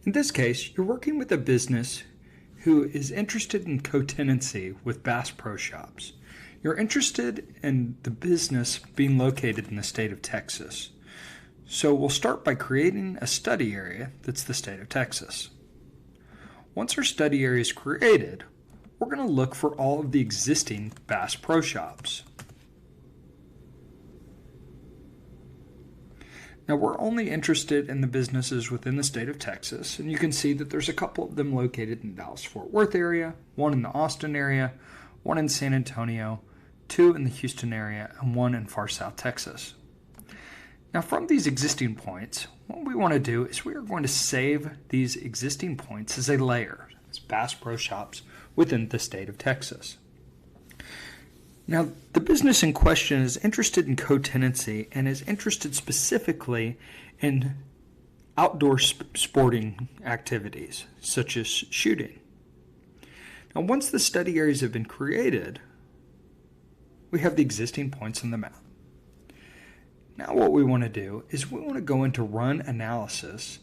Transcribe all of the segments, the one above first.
In this case, you're working with a business who is interested in co-tenancy with Bass Pro Shops. You're interested in the business being located in the state of Texas. So we'll start by creating a study area that's the state of Texas. Once our study area is created, we're going to look for all of the existing Bass Pro Shops. Now we're only interested in the businesses within the state of Texas, and you can see that there's a couple of them located in the Dallas-Fort Worth area, one in the Austin area, one in San Antonio, two in the Houston area, and one in far south Texas. Now from these existing points, what we want to do is we are going to save these existing points as a layer, as Bass Pro Shops within the state of Texas. Now, the business in question is interested in co-tenancy and is interested specifically in outdoor sporting activities, such as shooting. Now, once the study areas have been created, we have the existing points on the map. Now what we want to do is we want to go into run analysis,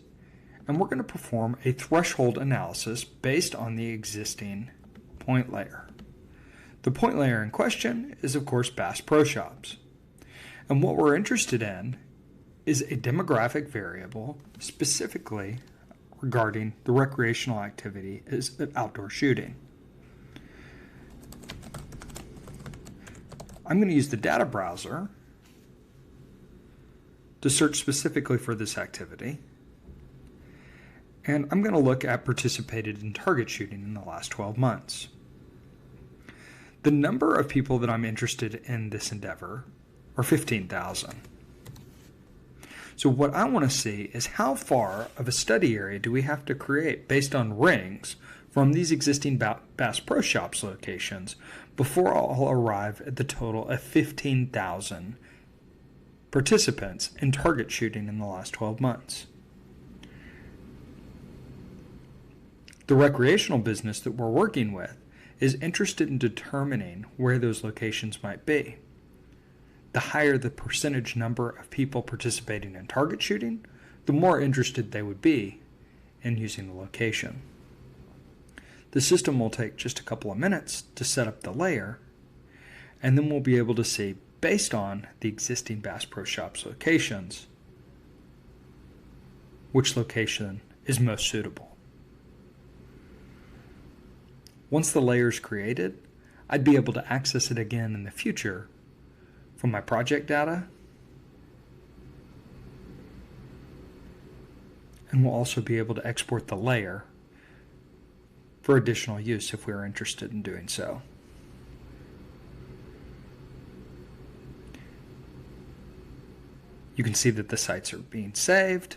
and we're going to perform a threshold analysis based on the existing point layer. The point layer in question is, of course, Bass Pro Shops. And what we're interested in is a demographic variable specifically regarding the recreational activity is outdoor shooting. I'm going to use the data browser to search specifically for this activity. And I'm going to look at participated in target shooting in the last 12 months. The number of people that I'm interested in this endeavor are 15,000. So what I want to see is how far of a study area do we have to create based on rings from these existing Bass Pro Shops locations before I'll arrive at the total of 15,000 participants in target shooting in the last 12 months. The recreational business that we're working with is interested in determining where those locations might be. The higher the percentage number of people participating in target shooting, the more interested they would be in using the location. The system will take just a couple of minutes to set up the layer, and then we'll be able to see, based on the existing Bass Pro Shops locations, which location is most suitable. Once the layer is created, I'd be able to access it again in the future from my project data, and we'll also be able to export the layer for additional use if we are interested in doing so. You can see that the sites are being saved,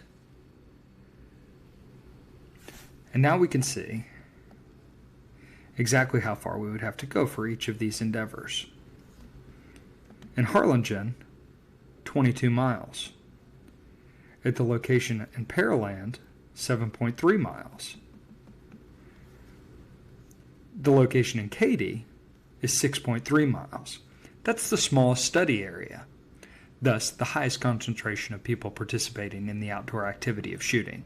and now we can see exactly how far we would have to go for each of these endeavors. In Harlingen, 22 miles. At the location in Pearland, 7.3 miles. The location in Katy is 6.3 miles. That's the smallest study area, thus the highest concentration of people participating in the outdoor activity of shooting.